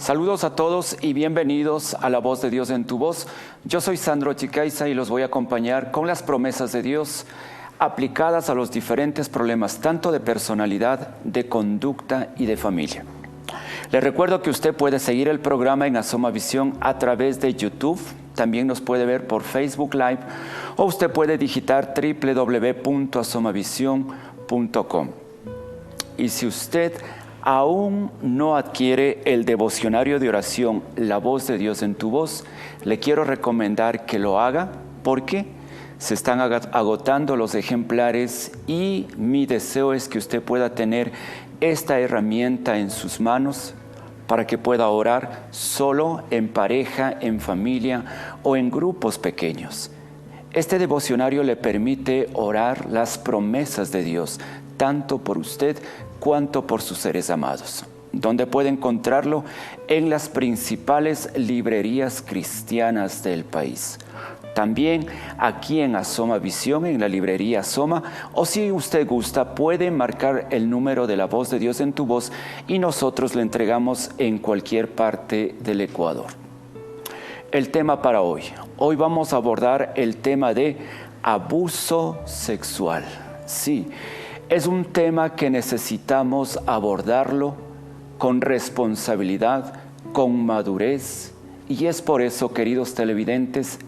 Saludos a todos y bienvenidos a La Voz de Dios en tu Voz. Yo soy Sandro Chicaiza y los voy a acompañar con las promesas de Dios aplicadas a los diferentes problemas, tanto de personalidad, de conducta y de familia. Les recuerdo que usted puede seguir el programa en Asoma Visión a través de YouTube, también nos puede ver por Facebook Live o usted puede digitar www.asomavision.com. Y si usted aún no adquiere el devocionario de oración La Voz de Dios en tu Voz, le quiero recomendar que lo haga porque se están agotando los ejemplares y mi deseo es que usted pueda tener esta herramienta en sus manos para que pueda orar solo, en pareja, en familia o en grupos pequeños. Este devocionario le permite orar las promesas de Dios, tanto por usted cuanto por sus seres amados. ¿Dónde puede encontrarlo? En las principales librerías cristianas del país. También aquí en Asoma Visión, en la librería Asoma, o si usted gusta, puede marcar el número de La Voz de Dios en tu Voz y nosotros le entregamos en cualquier parte del Ecuador. El tema para hoy. Hoy vamos a abordar el tema de abuso sexual. Sí, es un tema que necesitamos abordarlo con responsabilidad, con madurez, y es por eso, queridos televidentes,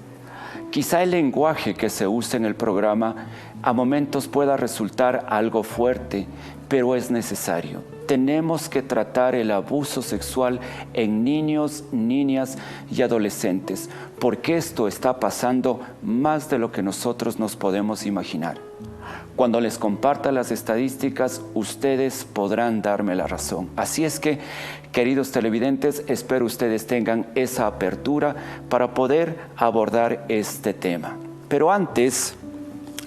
quizá el lenguaje que se usa en el programa a momentos pueda resultar algo fuerte, pero es necesario. Tenemos que tratar el abuso sexual en niños, niñas y adolescentes, porque esto está pasando más de lo que nosotros nos podemos imaginar. Cuando les comparta las estadísticas, ustedes podrán darme la razón. Así es que, queridos televidentes, espero ustedes tengan esa apertura para poder abordar este tema. Pero antes,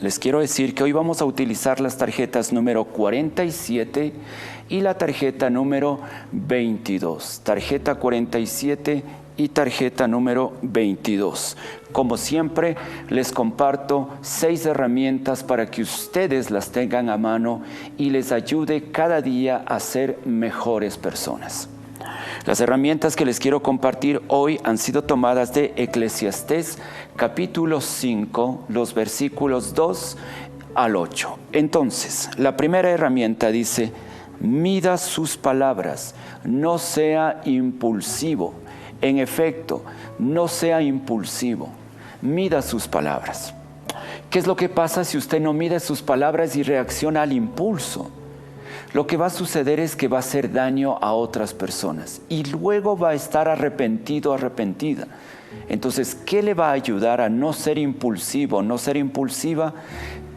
les quiero decir que hoy vamos a utilizar las tarjetas número 47 y la tarjeta número 22. Tarjeta 47 y tarjeta número 22. Como siempre, les comparto 6 herramientas para que ustedes las tengan a mano y les ayude cada día a ser mejores personas. Las herramientas que les quiero compartir hoy han sido tomadas de Eclesiastés, capítulo 5, los versículos 2 al 8. Entonces, la primera herramienta dice: mida sus palabras, no sea impulsivo. En efecto, no sea impulsivo, mida sus palabras. ¿Qué es lo que pasa si usted no mide sus palabras y reacciona al impulso? Lo que va a suceder es que va a hacer daño a otras personas y luego va a estar arrepentido, arrepentida. Entonces, ¿qué le va a ayudar a no ser impulsivo, no ser impulsiva?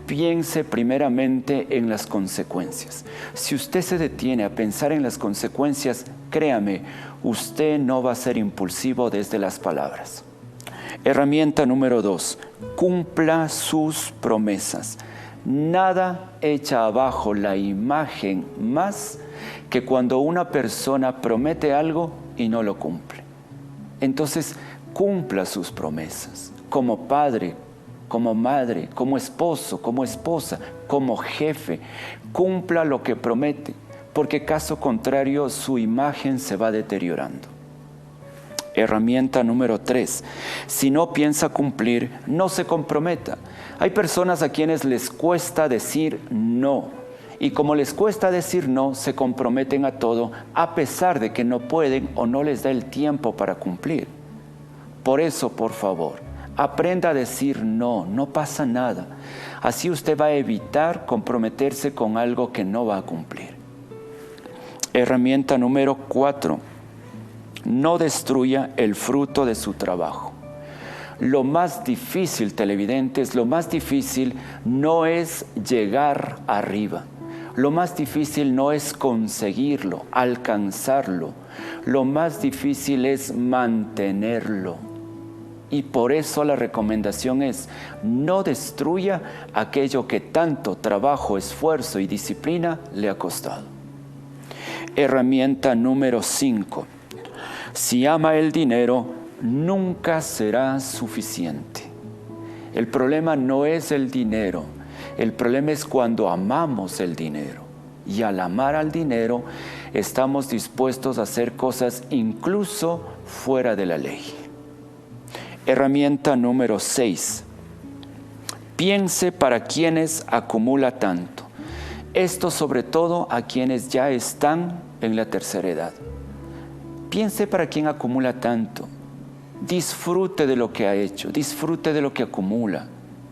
Piense primeramente en las consecuencias. Si usted se detiene a pensar en las consecuencias, créame, usted no va a ser impulsivo desde las palabras. Herramienta número 2, cumpla sus promesas. Nada echa abajo la imagen más que cuando una persona promete algo y no lo cumple. Entonces, cumpla sus promesas como padre, como madre, como esposo, como esposa, como jefe. Cumpla lo que promete, porque caso contrario su imagen se va deteriorando. Herramienta número 3. Si no piensa cumplir, no se comprometa. Hay personas a quienes les cuesta decir no. Y como les cuesta decir no, se comprometen a todo, a pesar de que no pueden o no les da el tiempo para cumplir. Por eso, por favor, aprenda a decir no, no pasa nada. Así usted va a evitar comprometerse con algo que no va a cumplir. Herramienta número 4. No destruya el fruto de su trabajo. Lo más difícil, televidentes, lo más difícil no es llegar arriba. Lo más difícil no es conseguirlo, alcanzarlo. Lo más difícil es mantenerlo. Y por eso la recomendación es: no destruya aquello que tanto trabajo, esfuerzo y disciplina le ha costado. Herramienta número 5. Si ama el dinero, nunca será suficiente. El problema no es el dinero, el problema es cuando amamos el dinero. Y al amar al dinero, estamos dispuestos a hacer cosas incluso fuera de la ley. Herramienta número 6. Piense para quienes acumula tanto. Esto sobre todo a quienes ya están en la tercera edad. Piense para quien acumula tanto. Disfrute de lo que ha hecho, disfrute de lo que acumula,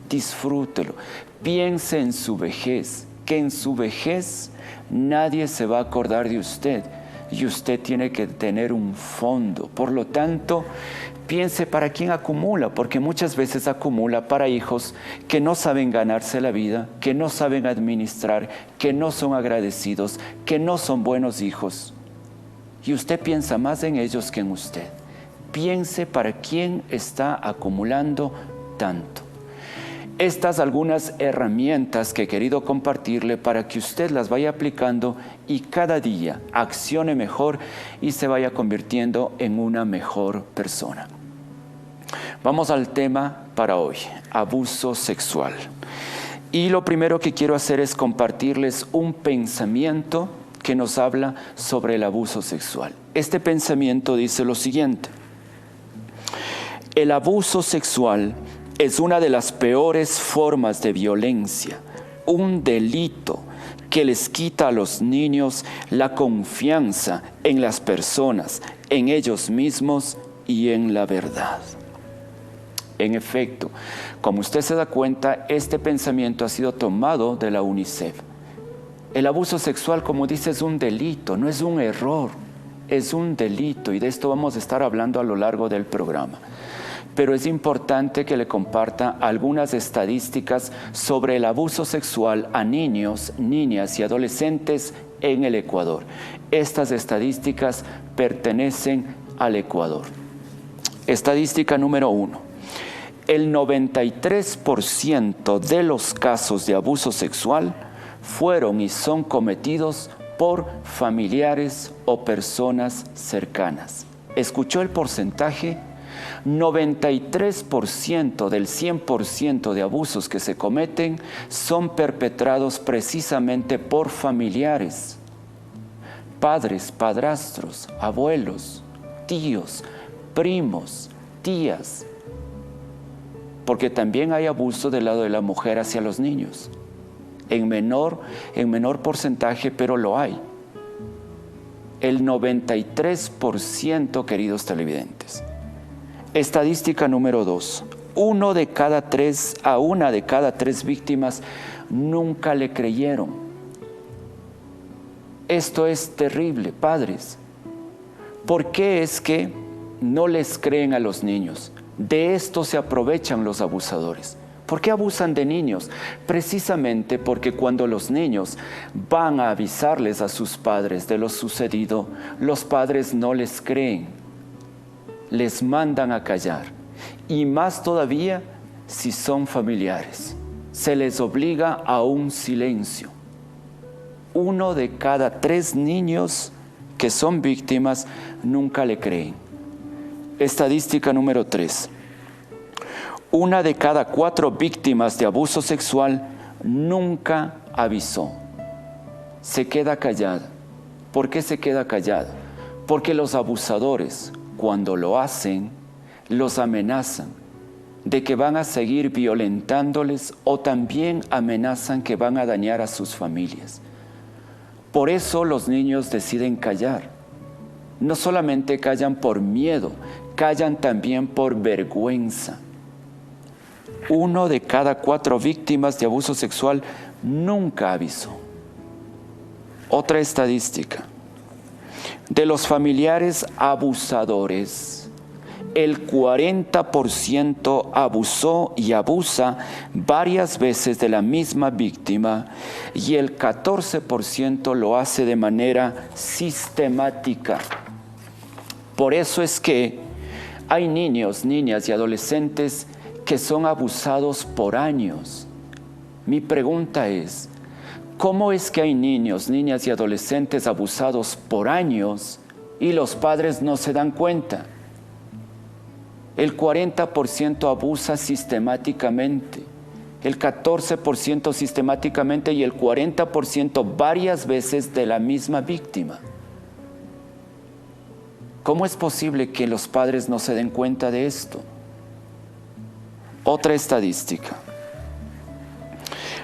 disfrútelo. Piense en su vejez, que en su vejez nadie se va a acordar de usted y usted tiene que tener un fondo. Por lo tanto, piense para quién acumula, porque muchas veces acumula para hijos que no saben ganarse la vida, que no saben administrar, que no son agradecidos, que no son buenos hijos. Y usted piensa más en ellos que en usted. Piense para quién está acumulando tanto. Estas algunas herramientas que he querido compartirle para que usted las vaya aplicando y cada día accione mejor y se vaya convirtiendo en una mejor persona. Vamos al tema para hoy, abuso sexual. Y lo primero que quiero hacer es compartirles un pensamiento que nos habla sobre el abuso sexual. Este pensamiento dice lo siguiente: el abuso sexual es una de las peores formas de violencia, un delito que les quita a los niños la confianza en las personas, en ellos mismos y en la verdad. En efecto, como usted se da cuenta, este pensamiento ha sido tomado de la UNICEF. El abuso sexual, como dice, es un delito, no es un error, es un delito, y de esto vamos a estar hablando a lo largo del programa. Pero es importante que le comparta algunas estadísticas sobre el abuso sexual a niños, niñas y adolescentes en el Ecuador. Estas estadísticas pertenecen al Ecuador. Estadística número 1. El 93% de los casos de abuso sexual fueron y son cometidos por familiares o personas cercanas. ¿Escuchó el porcentaje? 93% del 100% de abusos que se cometen son perpetrados precisamente por familiares, padres, padrastros, abuelos, tíos, primos, tías, porque también hay abuso del lado de la mujer hacia los niños, en menor porcentaje, pero lo hay. El 93%, queridos televidentes. Estadística número 2. Una de cada tres víctimas nunca le creyeron. Esto es terrible, padres. ¿Por qué es que no les creen a los niños? De esto se aprovechan los abusadores. ¿Por qué abusan de niños? Precisamente porque cuando los niños van a avisarles a sus padres de lo sucedido, los padres no les creen. Les mandan a callar, y más todavía si son familiares. Se les obliga a un silencio. 1 de cada 3 niños que son víctimas nunca le creen. Estadística número 3. 1 de cada 4 víctimas de abuso sexual nunca avisó. Se queda callada. ¿Por qué se queda callada? Porque los abusadores, cuando lo hacen, los amenazan de que van a seguir violentándoles o también amenazan que van a dañar a sus familias. Por eso los niños deciden callar. No solamente callan por miedo, callan también por vergüenza. 1 de cada 4 víctimas de abuso sexual nunca avisó. Otra estadística. De los familiares abusadores, el 40% abusó y abusa varias veces de la misma víctima y el 14% lo hace de manera sistemática. Por eso es que hay niños, niñas y adolescentes que son abusados por años. Mi pregunta es, ¿cómo es que hay niños, niñas y adolescentes abusados por años y los padres no se dan cuenta? El 40% abusa sistemáticamente, el 14% sistemáticamente y el 40% varias veces de la misma víctima. ¿Cómo es posible que los padres no se den cuenta de esto? Otra estadística.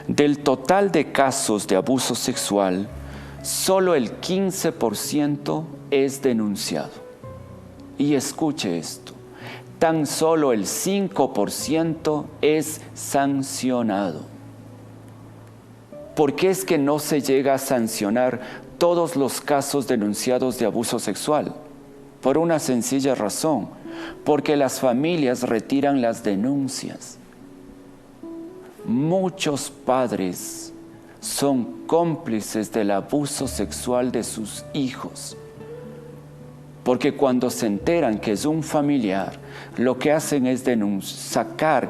Del total de casos de abuso sexual, solo el 15% es denunciado. Y escuche esto, tan solo el 5% es sancionado. ¿Por qué es que no se llega a sancionar todos los casos denunciados de abuso sexual? Por una sencilla razón, porque las familias retiran las denuncias. Muchos padres son cómplices del abuso sexual de sus hijos, porque cuando se enteran que es un familiar, lo que hacen es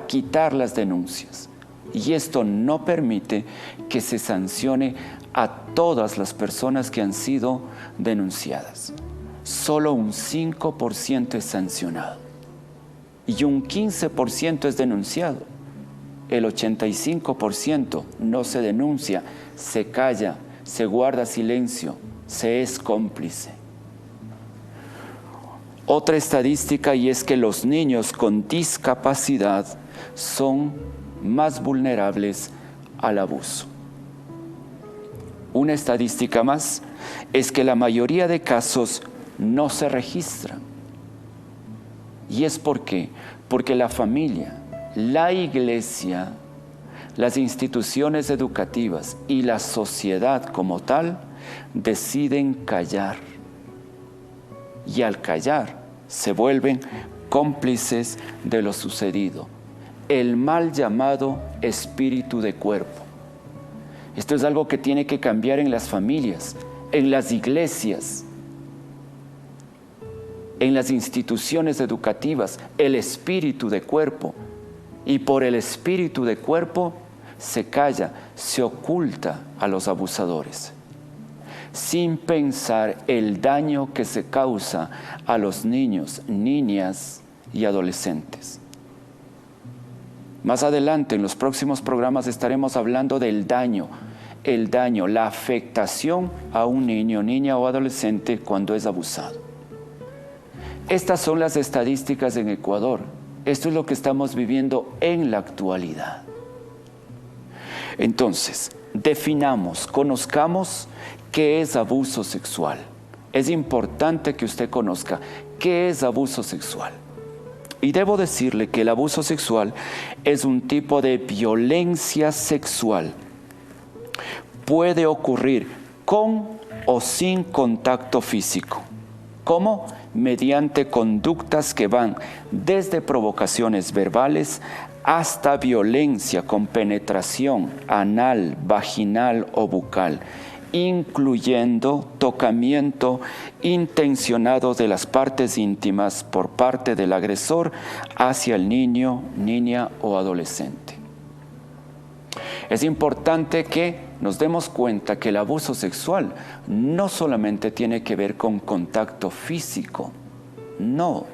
quitar las denuncias. Y esto no permite que se sancione a todas las personas que han sido denunciadas. Solo un 5% es sancionado y un 15% es denunciado. El 85% no se denuncia, se calla, se guarda silencio, se es cómplice. Otra estadística, y es que los niños con discapacidad son más vulnerables al abuso. Una estadística más es que la mayoría de casos no se registran. ¿Y es por qué? Porque la familia, la iglesia, las instituciones educativas y la sociedad como tal deciden callar. Y al callar se vuelven cómplices de lo sucedido. El mal llamado espíritu de cuerpo. Esto es algo que tiene que cambiar en las familias, en las iglesias, en las instituciones educativas, el espíritu de cuerpo. Y por el espíritu de cuerpo se calla, se oculta a los abusadores, sin pensar el daño que se causa a los niños, niñas y adolescentes. Más adelante, en los próximos programas, estaremos hablando del daño, la afectación a un niño, niña o adolescente cuando es abusado. Estas son las estadísticas en Ecuador. Esto es lo que estamos viviendo en la actualidad. Entonces, definamos, conozcamos qué es abuso sexual. Es importante que usted conozca qué es abuso sexual. Y debo decirle que el abuso sexual es un tipo de violencia sexual. Puede ocurrir con o sin contacto físico. ¿Cómo? Mediante conductas que van desde provocaciones verbales hasta violencia con penetración anal, vaginal o bucal, incluyendo tocamiento intencionado de las partes íntimas por parte del agresor hacia el niño, niña o adolescente. Es importante que nos demos cuenta que el abuso sexual no solamente tiene que ver con contacto físico, no.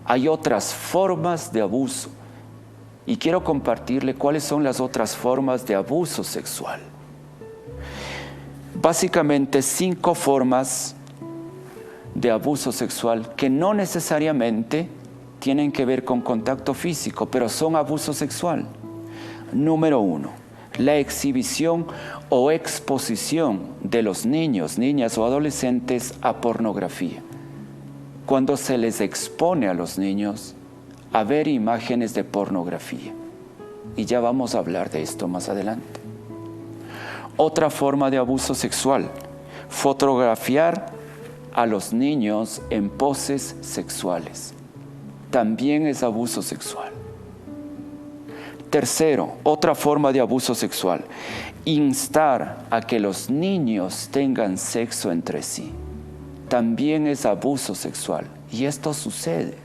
Hay otras formas de abuso y quiero compartirle cuáles son las otras formas de abuso sexual. Básicamente 5 formas de abuso sexual que no necesariamente tienen que ver con contacto físico, pero son abuso sexual. Número 1, la exhibición o exposición de los niños, niñas o adolescentes a pornografía. Cuando se les expone a los niños a ver imágenes de pornografía. Y ya vamos a hablar de esto más adelante. Otra forma de abuso sexual, fotografiar a los niños en poses sexuales. También es abuso sexual. Tercero, otra forma de abuso sexual, instar a que los niños tengan sexo entre sí. También es abuso sexual. Y esto sucede.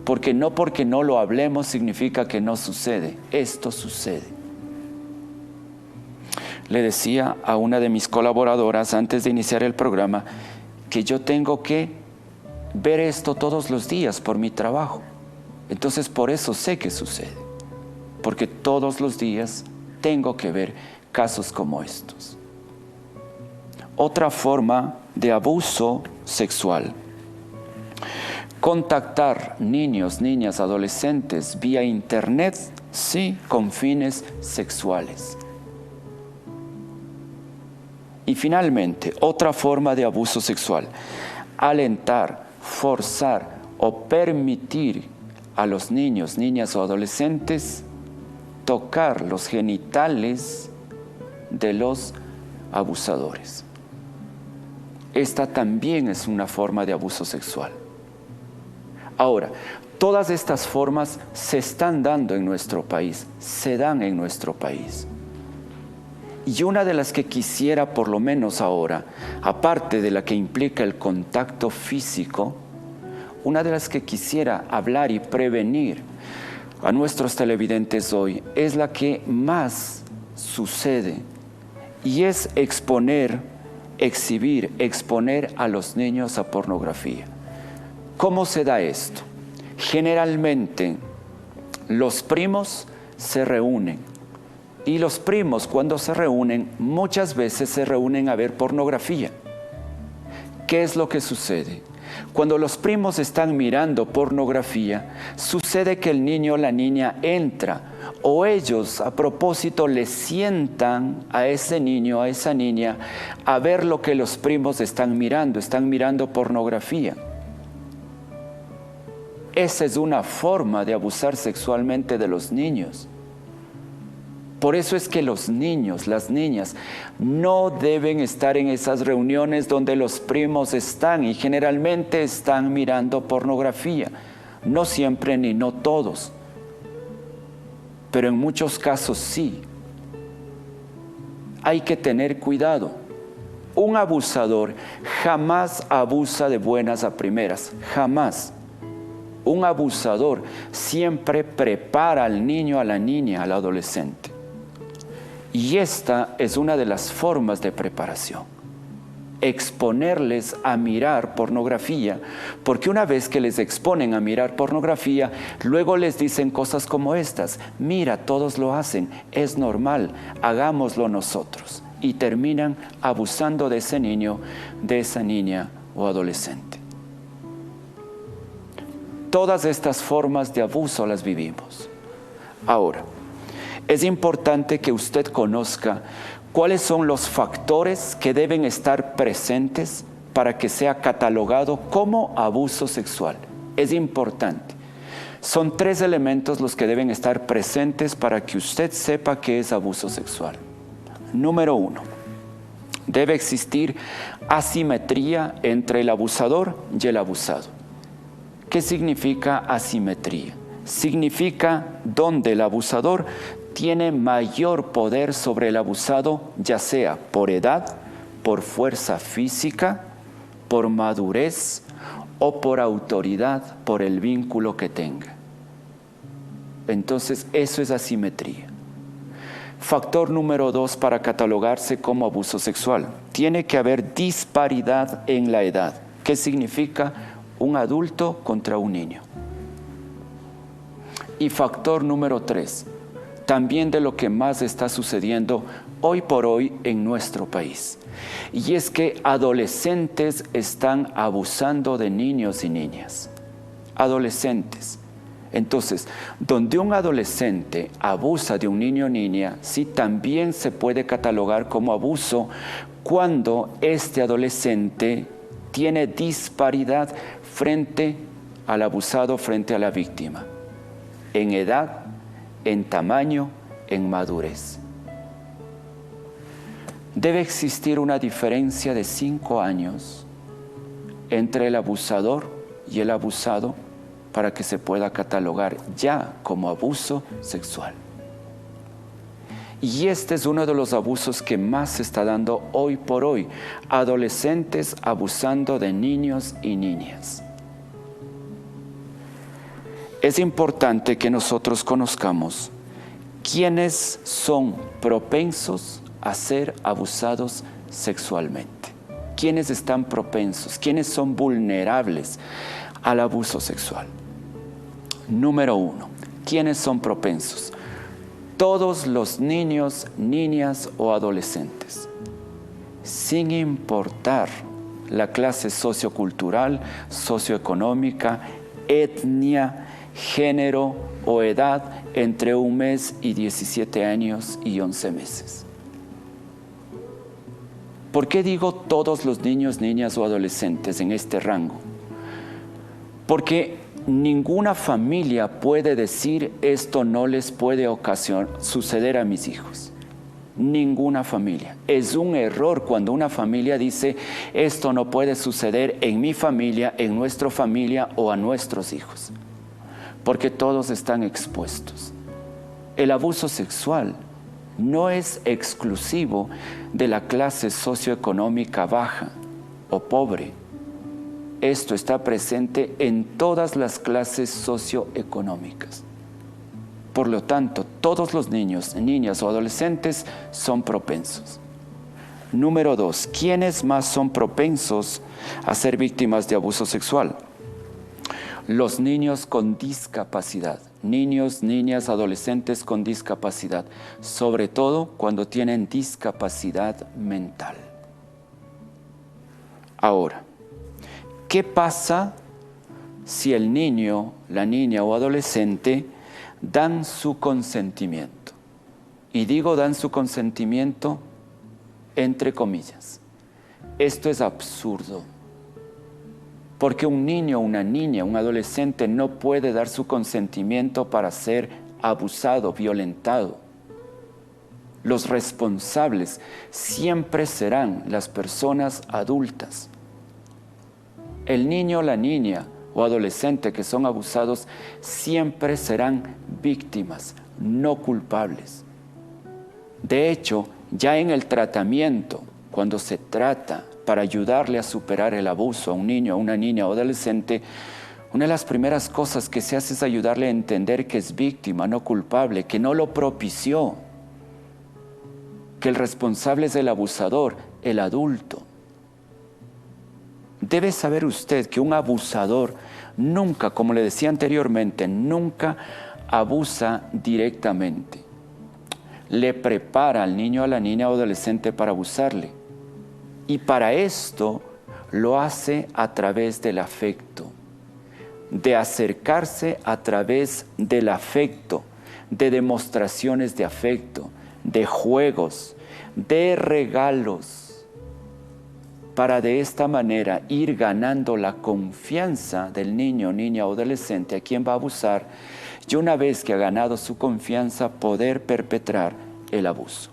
Porque no lo hablemos significa que no sucede. Esto sucede. Le decía a una de mis colaboradoras antes de iniciar el programa que yo tengo que ver esto todos los días por mi trabajo. Entonces por eso sé que sucede. Porque todos los días tengo que ver casos como estos. Otra forma de abuso sexual. Contactar niños, niñas, adolescentes vía internet, sí, con fines sexuales. Y finalmente, otra forma de abuso sexual: alentar, forzar o permitir a los niños, niñas o adolescentes tocar los genitales de los abusadores. Esta también es una forma de abuso sexual. Ahora, todas estas formas se están dando en nuestro país, se dan en nuestro país. Y una de las que quisiera, por lo menos ahora, aparte de la que implica el contacto físico, una de las que quisiera hablar y prevenir a nuestros televidentes hoy es la que más sucede, y es exponer, exhibir, exponer a los niños a pornografía. ¿Cómo se da esto? Generalmente los primos se reúnen, y los primos, cuando se reúnen, muchas veces se reúnen a ver pornografía. ¿Qué es lo que sucede? Cuando los primos están mirando pornografía, sucede que el niño o la niña entra, o ellos a propósito le sientan a ese niño, a esa niña, a ver lo que los primos están mirando pornografía. Esa es una forma de abusar sexualmente de los niños. Por eso es que los niños, las niñas, no deben estar en esas reuniones donde los primos están, y generalmente están mirando pornografía. No siempre ni no todos, pero en muchos casos sí. Hay que tener cuidado. Un abusador jamás abusa de buenas a primeras, jamás. Un abusador siempre prepara al niño, a la niña, al adolescente. Y esta es una de las formas de preparación: exponerles a mirar pornografía, porque una vez que les exponen a mirar pornografía, luego les dicen cosas como estas: mira, todos lo hacen, es normal, hagámoslo nosotros. Y terminan abusando de ese niño, de esa niña o adolescente. Todas estas formas de abuso las vivimos. Ahora, es importante que usted conozca cuáles son los factores que deben estar presentes para que sea catalogado como abuso sexual. Es importante. Son 3 elementos los que deben estar presentes para que usted sepa qué es abuso sexual. Número 1. Debe existir asimetría entre el abusador y el abusado. ¿Qué significa asimetría? Significa donde el abusador tiene mayor poder sobre el abusado, ya sea por edad, por fuerza física, por madurez o por autoridad, por el vínculo que tenga. Entonces, eso es asimetría. Factor número 2 para catalogarse como abuso sexual: tiene que haber disparidad en la edad. ¿Qué significa? Un adulto contra un niño. Y factor número 3, también de lo que más está sucediendo hoy por hoy en nuestro país, y es que adolescentes están abusando de niños y niñas. Adolescentes. Entonces, donde un adolescente abusa de un niño o niña, sí, también se puede catalogar como abuso cuando este adolescente tiene disparidad frente al abusado, frente a la víctima, en edad, en tamaño, en madurez. Debe existir una diferencia de 5 años entre el abusador y el abusado para que se pueda catalogar ya como abuso sexual. Y este es uno de los abusos que más se está dando hoy por hoy: adolescentes abusando de niños y niñas. Es importante que nosotros conozcamos quiénes son propensos a ser abusados sexualmente. ¿Quiénes están propensos? ¿Quiénes son vulnerables al abuso sexual? Número 1. ¿Quiénes son propensos? Todos los niños, niñas o adolescentes, sin importar la clase sociocultural, socioeconómica, etnia, género o edad entre 1 mes y 17 años y 11 meses. ¿Por qué digo todos los niños, niñas o adolescentes en este rango? Porque ninguna familia puede decir esto no les puede suceder a mis hijos. Ninguna familia. Es un error cuando una familia dice esto no puede suceder en mi familia, en nuestra familia o a nuestros hijos. Porque todos están expuestos. El abuso sexual no es exclusivo de la clase socioeconómica baja o pobre. Esto está presente en todas las clases socioeconómicas. Por lo tanto, todos los niños, niñas o adolescentes son propensos. Número 2, ¿quiénes más son propensos a ser víctimas de abuso sexual? Los niños con discapacidad. Niños, niñas, adolescentes con discapacidad, sobre todo cuando tienen discapacidad mental. Ahora, ¿qué pasa si el niño, la niña o adolescente dan su consentimiento? Y digo dan su consentimiento entre comillas. Esto es absurdo. Porque un niño, una niña, un adolescente no puede dar su consentimiento para ser abusado, violentado. Los responsables siempre serán las personas adultas. El niño, la niña o adolescente que son abusados siempre serán víctimas, no culpables. De hecho, ya en el tratamiento, cuando se trata para ayudarle a superar el abuso a un niño, a una niña o adolescente, una de las primeras cosas que se hace es ayudarle a entender que es víctima, no culpable, que no lo propició, que el responsable es el abusador, el adulto. Debe saber usted que un abusador nunca, como le decía anteriormente, nunca abusa directamente. Le prepara al niño, a la niña o adolescente para abusarle. Y para esto lo hace a través del afecto, de acercarse a través del afecto, de demostraciones de afecto, de juegos, de regalos, para de esta manera ir ganando la confianza del niño, niña o adolescente a quien va a abusar, y una vez que ha ganado su confianza, poder perpetrar el abuso.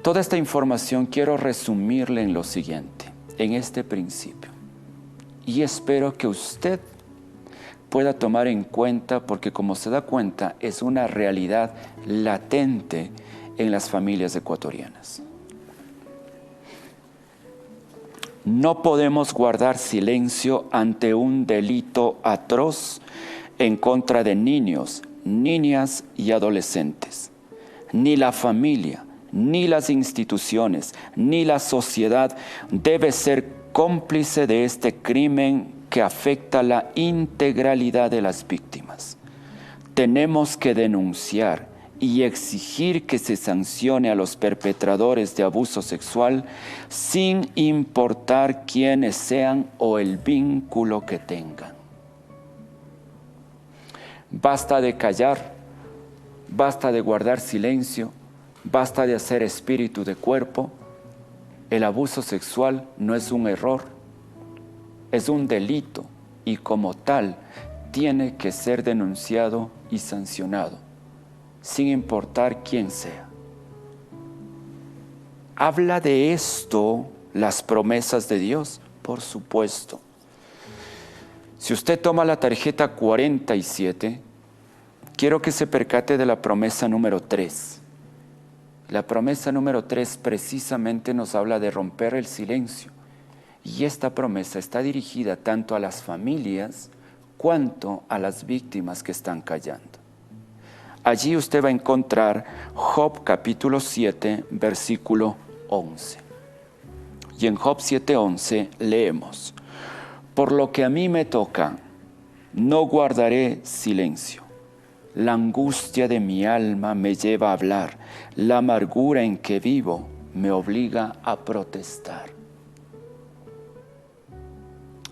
Toda esta información quiero resumirle en lo siguiente, en este principio. Y espero que usted pueda tomar en cuenta, porque como se da cuenta, es una realidad latente en las familias ecuatorianas. No podemos guardar silencio ante un delito atroz en contra de niños, niñas y adolescentes. Ni la familia, ni las instituciones, ni la sociedad debe ser cómplice de este crimen que afecta la integralidad de las víctimas. Tenemos que denunciar y exigir que se sancione a los perpetradores de abuso sexual sin importar quiénes sean o el vínculo que tengan. Basta de callar, basta de guardar silencio, basta de hacer espíritu de cuerpo. El abuso sexual no es un error, es un delito y como tal tiene que ser denunciado y sancionado, sin importar quién sea. ¿Habla de esto las promesas de Dios? Por supuesto. Si usted toma la tarjeta 47, quiero que se percate de la promesa número 3. La promesa número 3 precisamente nos habla de romper el silencio. Y esta promesa está dirigida tanto a las familias cuanto a las víctimas que están callando. Allí usted va a encontrar Job capítulo 7, versículo 11. Y en Job 7:11 leemos: por lo que a mí me toca, no guardaré silencio. La angustia de mi alma me lleva a hablar, la amargura en que vivo me obliga a protestar.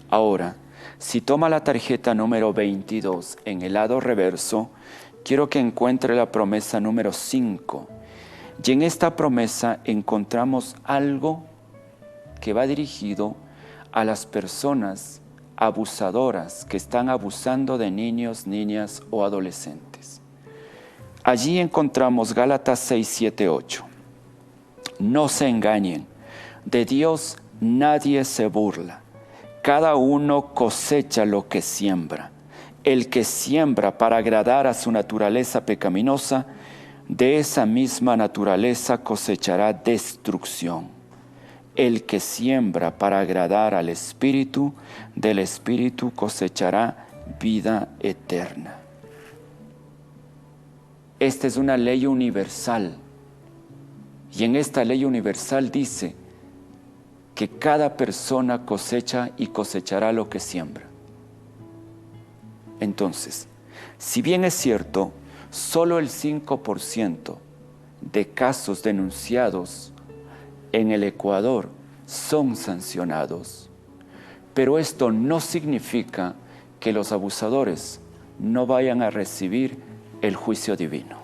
Ahora, si toma la tarjeta número 22 en el lado reverso, quiero que encuentre la promesa número 5. Y en esta promesa encontramos algo que va dirigido a las personas abusadoras que están abusando de niños, niñas o adolescentes. Allí encontramos Gálatas 6, 7, 8. No se engañen, de Dios nadie se burla. Cada uno cosecha lo que siembra. El que siembra para agradar a su naturaleza pecaminosa, de esa misma naturaleza cosechará destrucción. El que siembra para agradar al Espíritu, del Espíritu cosechará vida eterna. Esta es una ley universal. Y en esta ley universal dice que cada persona cosecha y cosechará lo que siembra. Entonces, si bien es cierto, solo el 5% de casos denunciados en el Ecuador son sancionados, pero esto no significa que los abusadores no vayan a recibir el juicio divino.